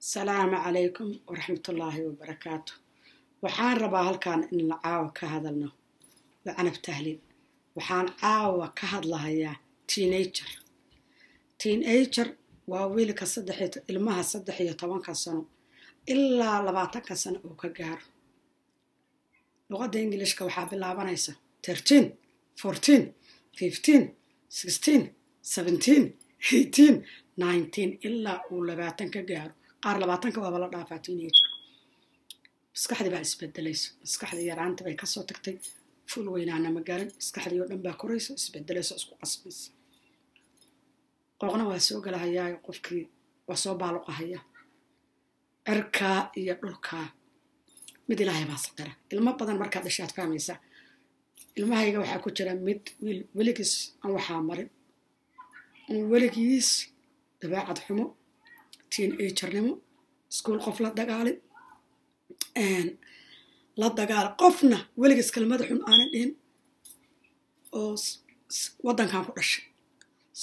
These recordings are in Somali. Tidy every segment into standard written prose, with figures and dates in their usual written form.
السلام عليكم ورحمة الله وبركاته. waxaan rabaa halkaan in la caawa ka hadalno wacanab tahliil. waxaan caawa ka hadlahayaa teenager waa wiilka ilmaha 13 sano ilaa 20 sano uu ka gaaro. luqadda ingiliishka waxaa bilaabanaysa 13 14 15 16 17 18 19 ilaa uu 20 ka gaaro. qaar 20 waa la dhaafaa teenager. maskaxdii baa isbedelayso. maskaxdii yaraanta bay kasoo tagtay ful weynaana ma garan. maskaxdii oo dhan baa korayso, isbedelayso, isku qasbayso. qooqna waa soo galahayaa, qofkii waa soo baaluqahaya. cirkaa iyo dhulkaa mid ilaahay baa saqira. ilmo badan markaad dhashaad fahmaysaa. ilmahayga waxaa ku jira mid wiil weligiis aan waxaa marin, weligiis dabeecad xumo, teenagernimo, iskuul qof la dagaalin, qofna weligiis kelmada xun aanan dhihin, oo waddankan ku dhashay.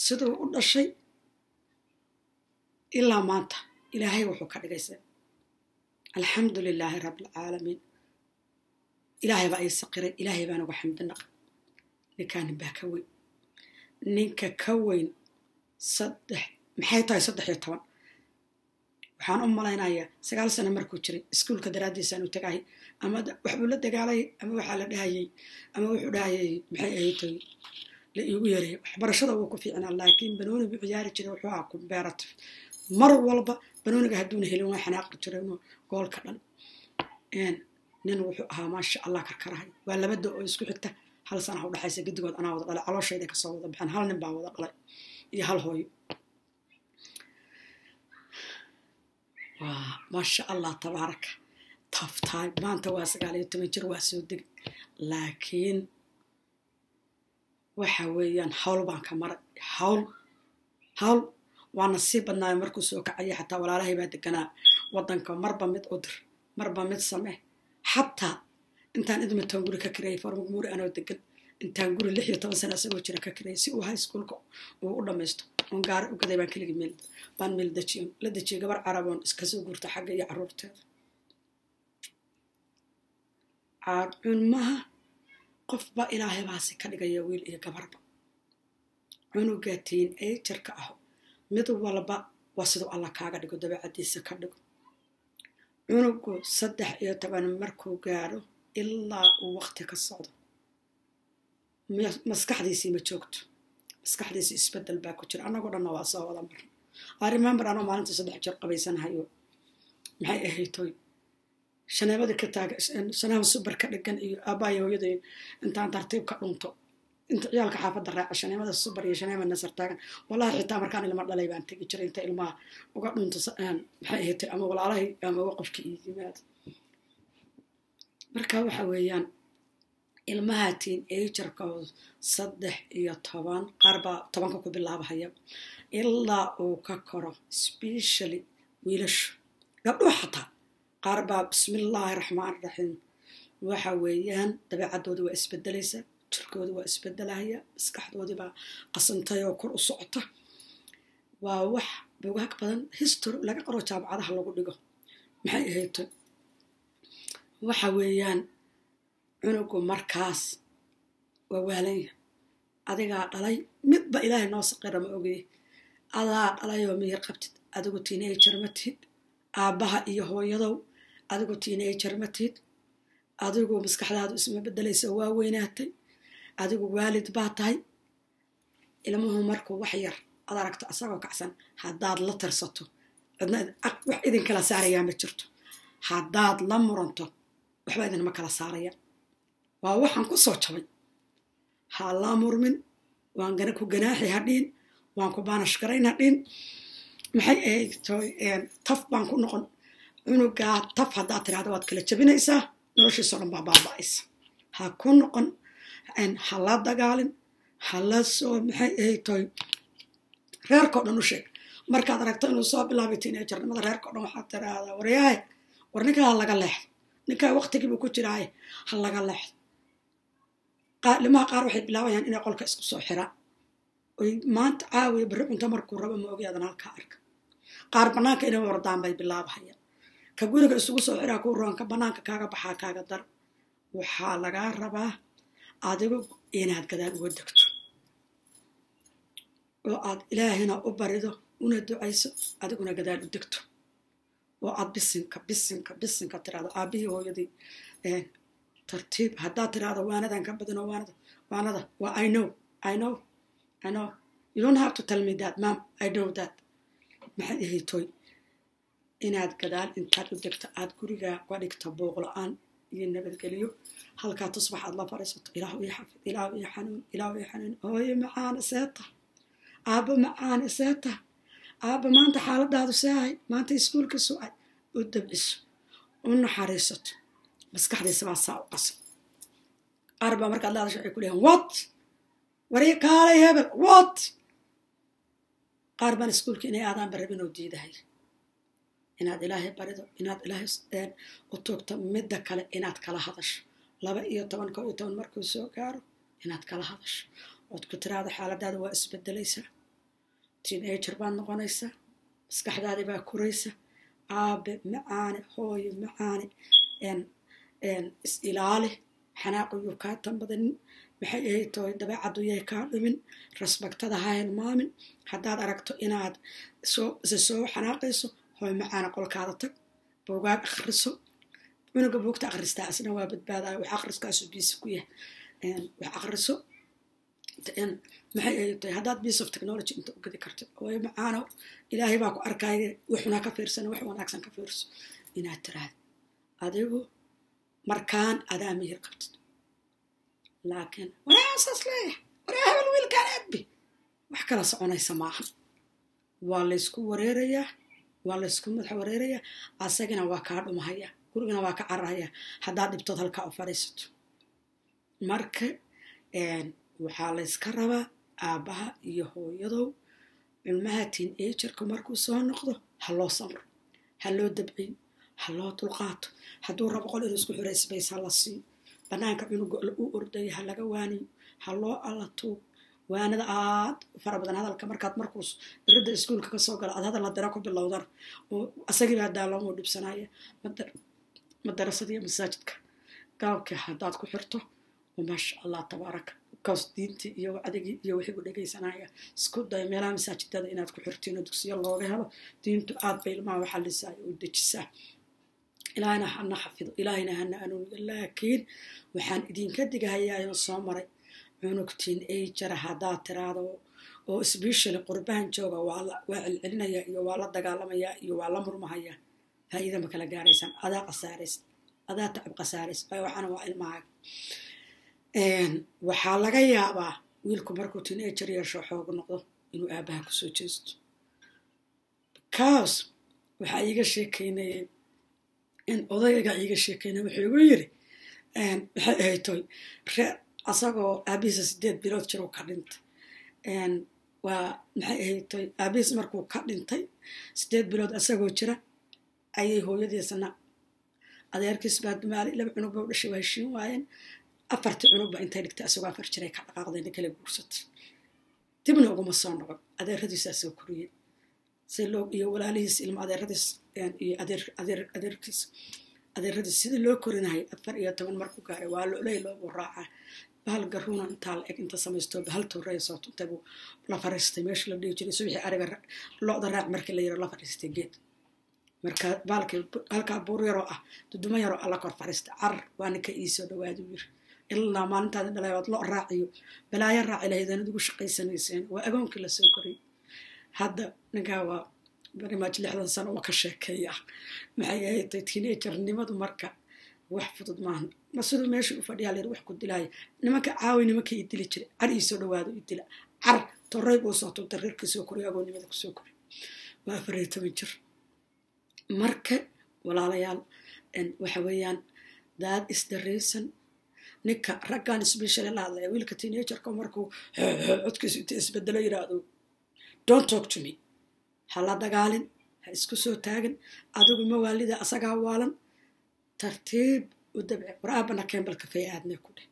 siduu u dhashay ilaa maanta ilaahay wuxuu ka dhigaysa alxamdu lilaahi rabbilcaalamiin. ilaahay baa ii saqiray, ilaahay baan uga xamdi naqa. ninkaanin baa ka weyn. ninka ka weyn maxay tahay 13. waxaan u malaynayaa 9 sano markuu jiray iskuulka daraadiisaan u tagahay, ama waxbuu la dagaalay, ama waxaa la dhahayay, ama wuxuu dhahayay maxay ahayd la iigu yaray. waxbarashada wuu ku fiicnaa, laakiin banooni buu ciyaari jiray. wuxuu ahaa comparative. mar walba banooniga hadduuna helin waa xanaaqi jiray inuu goolka dhan. nin wuxuu ahaa maasha allah karkarahay. waa labada oo isku xigta 1 sana u dhaxaysa. gedigood anaa wada dhalay, calooshayda kasoo wada baxeen. hal nin baa wada dhalay iyo hal hooyo. maasha allah tabaaraka. taftaay maanta waa 19 jir, waa soo degay. laakiin waxa weeyaan hawl baan ka maray. hawl waana sii badnaayo. markuu soo kacaya xataa walaalahay baa deganaa waddanka. marba mid u dir, marba mid samee. xataa intaan idmatoon guri ka kirayay farmugmuuri anoo degan, intaan guri 16 sano isagoo jira ka kirayay si uu high schoolka uu u dhammaysto. oon gaari u gaday baan keligii meel la dejiyay gabar caraboon iska soo guurta xagga iyo carruurteeda. cunmaha qofba ilaahay baasi ka dhigaya wiil iyo gabarba. cunuga teenagerka ah mid walba waa siduu alla kaaga dhigo, dabeecadiisa ka dhigo. cunugu 13 markuu gaaro ilaa uu waqti ka socdo maskaxdiisii ma joogto. maskaxdiisi isbedel baa ku jira. annagoo dhanna waa soo wada marna. I remember anoo maalinta 3 jeer qabaysanahayo maxay ahaytoy shaneebada ka taaga shaneeba super ka dhigan iyo aabbaaya hooyaday intaan tartiib ka dhunto. inta ciyaalka xaafadda raaca shaneebada super iyo shaneeba nasar taagan. wallahi xitaa markaan ilma dhalay baan tegi jiray inta ilmaha uga dhunto maxay ahaytay ama walaalahay ama qofkii ii yimaado. marka waxa weeyaan ilmaha teenagerka 13 qarba 10 ku bilaabahaya ilaa uu ka koro, especially wiilashu. gabdhuhu xataa qarba bismillaahi raxmaani raxiim. waxa weeyaan dabeecadooda waa isbedelaysa, jirkooda waa isbedelaya, maskaxdoodii baa qasantay oo kor u socota. waa wax buugaag badan history laga qoro, jaamacadaha lagu dhigo. maxay ahayd waxa weeyaan cunugu markaas waa waalanya. adigaa dhalay, midba ilaahay noo saqira ma ogey. adaa dhalayoo miyir qabtid. adigu teenager ma tihid. aabbaha iyo hooyadow adigu teenager ma tihid. adigu maskaxdaadu isma bedelaysa, waa weynaatay. adigu waalid baa tahay. ilmuhu markuu wax yar ad aragto asagoo kacsan, haddaad la tirsato cidna wax idinkala saarayaa ma jirto. haddaad la muranto waxba idinma kala saaraya. waa waxaan ku soo jabay. ha laa murmin. waan ku ganaaxi hadhiin. waan ku baanash garayn hadhiin. maxay ahayd taf baan ku noqon. cunugaa taf haddaad tiraahdo waad kala jabinaysaa. noloshiisoo dhan baa baaba'aysa. ha ku noqon. ha la dagaalin. ha la soo maxay ahayd reerkao dhan u sheeg. markaad aragto inuu soo bilaabay teenagernimada reerkao dhan waxaad tiraahdaa waryahay war ninkaa ha laga leexdo. ninkaa waqtigiibuu ku jiraaye ha laga leexdo. limaha qaar waxay bilaabayaan inay qolka isku soo xiraan. oy maanta caawiya barri cunto markuu rabo ma ogaadan halkaa arka. qaar bannaanka inay wardaan bay bilaabahayaan ka guriga isugu soo xiraa ku roonka bannaanka kaaga baxaa kaaga dar waxaa lagaa rabaa adigu inaad gadaal uga degto oo aad ilaahina u barido una ducayso adiguna gadaal u degto oo aad bisinka tiraado aabihii hooyadii tartiib haddaad tiraado waanadan ka badan oo waanada waa I know you don't have to tell me that mom I know that maxaad ihaytoy inaad gadaal intaad u degto aad gurigaa ka dhigto booq la-aan iyo nabadgeliyo halkaa tusbax aad la fadhiisato ilaahu ii xafid ilaahu ii xanuun hooyo macaan seeta aabba macaan seeta aabba maanta xaaladaadu seahay maanta iskuulka sucay u dabciso u naxariisato maskaxdiisa baa saa u qasan arbaa markaad laadasho waxay ku leeyahan what wari kaalay hebel what qaar baan iskuulka inay aadaan barabin oo diidahay inaad ilaahay barido inaad ilaahay u toogto midda kale inaad kala hadasho 12 markuu soo gaaro inaad kala hadasho ood ku tiraado xaaladaada waa isbedelaysaa teenager baad noqonaysaa maskaxdaadii baa koraysa aabe macaane hooyo macaane is ilaali xanaaqiyuu kaa tanbadanin maxay ahayd tooy dabeecaddu yay kaa dhumin rasbagtada ha hilmaamin haddaad aragto inaad soo xanaaqayso hooy macaane qolkaada tag buugaag akhriso cunuga buugta akhristaa asna waa badbaadaya wax akhriskaasu biisi ku yahay wax akhriso maxay ahayd tooy haddaad piece of technology inta u gadi kartid hooy macaano ilaahay baa ku arkaya wuxuna ka fiirsan wax wanaagsan ka fiirso inaad tiraahdo adigu markaan adaa mihir qabtid laakiin waraasaas leeyahay waraa hebel wiilkaan eebbi wax kala soconaysa maaha waa laysku wareerayaa waa laysku madax wareerayaa asagana waa kaa dhumahaya gurigana waa ka cararaya haddaad dhibtood halkaa u fadhiisato marka waxaa layska rabaa aabbaha iyo hooyadow ilmaha teenagerka markuu soo noqdo ha loo samro ha loo dabciyo ha loo dulqaato hadduu rabo qol inuu isku xiro space ha la siiyo bannaanka cunuga u ordaya ha laga waaniyo ha loo allatuug waanada aad fara badan hadalka markaad markuus iridda iskuulka ka soo gala aad hadal la dara ku bilowdan oo asagii baa daaloomoo dhibsanaya madarasada iyo masaajidka gaabkii haddaad ku xirto maasha allah tabaaraka kaas diintii iyo wacdigii iyo wixii u dhegaysanaya isku day meelaha masaajidada inaad ku xirtiin oo dugsiyo looga helo diintu aad bay ilmaha waxa lisaayo u dejisaa ilaahina hana xafido ilaahina hana anuuniyo laakiin waxaan idinka digahayaa soo maray cunugtiin ay jara haddaad tiraado oo especially qurbahan jooga waa celcelinaya iyo waa la dagaalamaya iyo waa la murmahaya faa'iido ma kala gaaraysan adaa qasaaraysa adaa tacab qasaaraysa waxaana waa ilmahaaga waxaa laga yaabaa wiilku markuu teenager yeesho xoog noqdo inuu aabaha kusoo jeesto because waxaa iiga sheekeynayay odayga iiga sheekeynay wuxuu igu yiri waxay ahayd toy asagoo aabihiisa 8 bilood jir uu ka dhintay waa maxay ahayd toy aabihiis markuu ka dhintay 8 bilood asagoo jira ayay hooyadiisana adeerkiis baa dumaali 2 cunug baa u dhashay waa heshiin waayeen 4 cunug baa intay dhigtay asagoo 4 jiray ka dhaqaaqday kala guursatay dibna uguma soo noqon adeeradiisa soo koriyay si loo iyo walaalihiis ilmo adeeradiis iyo adeeradiis sidii loo korinahay 14 markuu gaaray waa loogu raacay bahal garuuna intaa la eg inta samaysto bahal tuurayso tabu la fariistay meesha la dhihi jiray subaxii ariga looda raac markii la yiro la fariistay geed marka baalkii halka buur yaro ah duduma yaro alla kor fariistay car waa ninka iisoo dhawaad u yiri ilaa maalintaada dhalayood loo raaciyo balaayo raaci lahaydana ugu shaqaysanayseen waa agoonkii la soo koriyay hadda ninka waa barnaamij 60 sano oo ka sheekeeya maxay ahayd teenager-nimadu marka wax fudud maahan ma sidoo meesha u fadhiyaa leer wax ku dilay nimanka caawi nimanka i dili jiray ar ii soo dhawaado i dila car torrey buu soo tubtay reerkiisa soo koriyo agoonnimada ku soo koriyo waa 14 jir marka walaalayaal waxa weeyaan that is the reason ninka raggan especially la hadlaya wiilka teenager-ka markuu codkiisu inta isbedelo yiraahdo don't talk to me hala dagaalin ha isku soo taagin adigu ma waalida asagaa waalan tartiib u dabci waraabana kembal kafee aadne ku dheh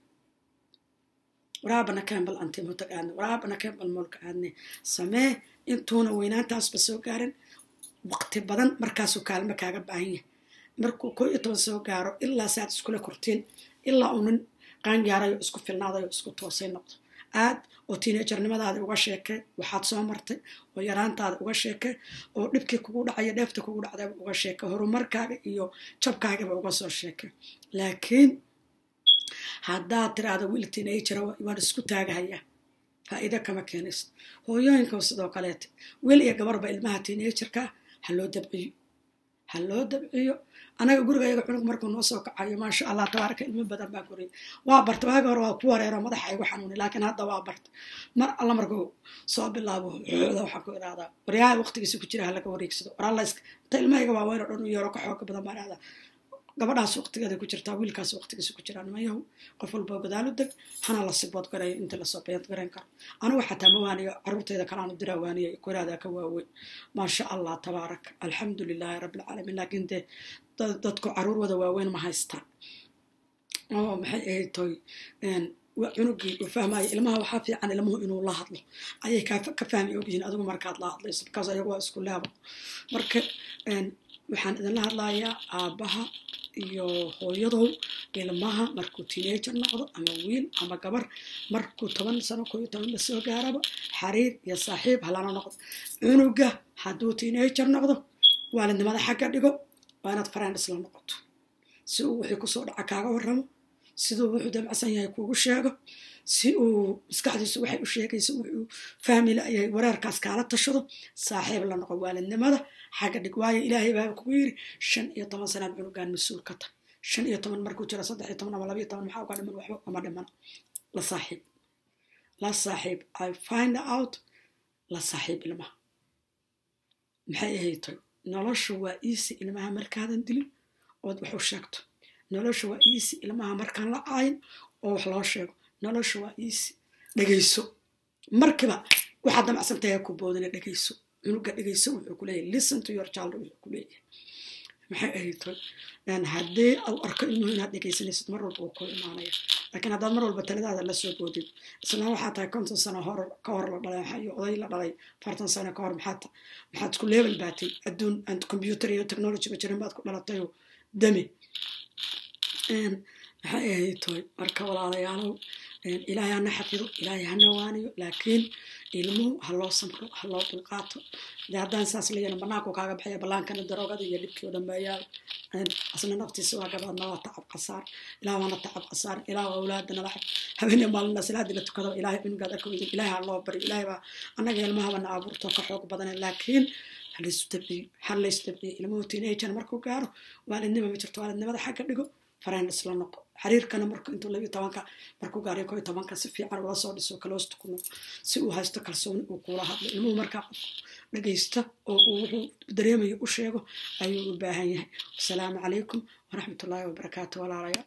waraabana kembal antimotag aadne waraabana kembal molka aadne samee intuuna weynaantaasba soo gaarin waqti badan markaasuu kaalmo kaaga baahan yahay markuu 11 soo gaaro ilaa saad iskula kortiin ilaa uu nin qaangaarayo isku filnaadayo isku toosay noqdo aad oo teenager-nimadaada uga sheekay waxaad soo martay oo yaraantaada uga sheekay oo dhibkii kugu dhacay dheefta kugu dhacday uga sheekay horumarkaaga iyo jabkaagaba uga soo sheekay laakiin haddaad tiraahdo wiil teenager waan isku taagahayaa faa'iido kama keenayso hooyooyinka sidoo kaleete wiil iyo gabarba ilmaha teenager-ka ha loo dabciyo anaga gurigayaga cunug markuu noo soo kacayo maasha allah tabaaraka ilmo badan baa guriga waa barta waaga hore waa ku wareero madaxa igu xanuuni laakiin hadda waa barta mar alla markuu soo bilaabo waxaan ku idhaahdaa waryaha waqtigiisa ku jira halaga wareegsado war alla inta ilmahayga waa weyn oo dhan u yeero ka xooga badan baan idhahdaa gabadhaas waqtigeeda ku jirtaa wiilkaas waqtigiisa ku jiraa nimayahu qof walba gadaal u deg hana la sibood garayo inta lasoo beed garan karo anigu xataa ma waaniyo carruurteyda kalaanu dira waaniya koraadaa ka waaweyn maasha allah tabaaraka alxamdulilaahi rabbilcaalamiin laakiin dee dadku carruur wada waaweyn ma haystaan oo maxay ahayd toy cunugii uu fahmaayo ilmaha waxaa fiican ilmuhu inuu la hadlo ayay ka fahmi ogyihiin adigu markaad la hadlayso bikaas ayagu waa isku leebo marka waxaan idinla hadlayaa aabbaha iyo hooyadow ilmaha markuu teenager noqdo ama wiil ama gabar markuu 10 sano 11 la soo gaaraba xariir iyo saaxiib halana noqdo cunuga hadduu teenager noqdo waalidnimada xagga dhigo waa inaad friends la noqoto si uu wixii kusoo dhaca kaaga warramo siduu wuxuu damacsan yahay kuugu sheego si uu maskaxdiisu waxay u sheegayso wuxuu fahmi layahay wareerkaas kaala tashado saaxiib la noqo waalidnimada xagga dhig waayo ilaahay baa kugu yiri 15 sanaad cunugaan mas-uul ka tahay 15 markuu jiro 13 ama 12 maxaa uga dhiman waxba ama dhiman la saaxiib I find out la saaxiib ilmaha maxay ahayd noloshu waa easy ilmaha markaadan dilin ood wax u sheegto noloshu waa easy ilmaha markaan la caayin oo wax loo sheego noloshu waa easy dhageyso markiiba waxaad damacsan tahay ku boodina dhageyso cunuga dhageyso wuxuu ku leeyahay listen to your child wuxuu ku leeyahay maxay ahayd haddii aad arko ilmuhu inaad dhageysanaysid mar walba uu ku imaanaya laakiin haddaad mar walba taladaada la soo boodid isla waxaa tahay 50 sano ka hor la dhalay iyo oday la dhalay 40 sano ka hor maxaad isku level baatay adduun and computer iyo technology ba jirin baad ku dhalatay dami maxay ahayd marka walaalayaalow ilaahay hana xafido ilaahay hana waaniyo laakiin ilmuhu ha loo samro ha loo dulqaato haddaan saas leeyahay banaanku kaaga baxaya ballaankana daroogada iyo dhibkii oo dhan baa yaal asna naftiisa waa gabaadna waa tacab qasaar ilaahay waana tacab qasaar ilaahay awlaadana la habeenii maalina salaadii la tukado ilaahay cunugaad arkaydo ilaahay ha loo bari ilaahay baa annaga ilmahaba abuurto ka xoog badan laakiin hal la istabciyo ilmuhu teenager markuu gaaro waalidnimo ma jirto waalidnimada xagga dhigo friends la noqo xiriirkana markuu intuu 12 markuu gaaray 11 si fiican ula soo dhiso kaloosto ku noqo si uu haysto kalsooni uu kula hadlo ilmuhu markaa dhageysta oo uu wuxuu dareemayo u sheego ayuu u baahan yahay assalaamu calaykum waraxmatullaahi wabarakaatuh walaalayaal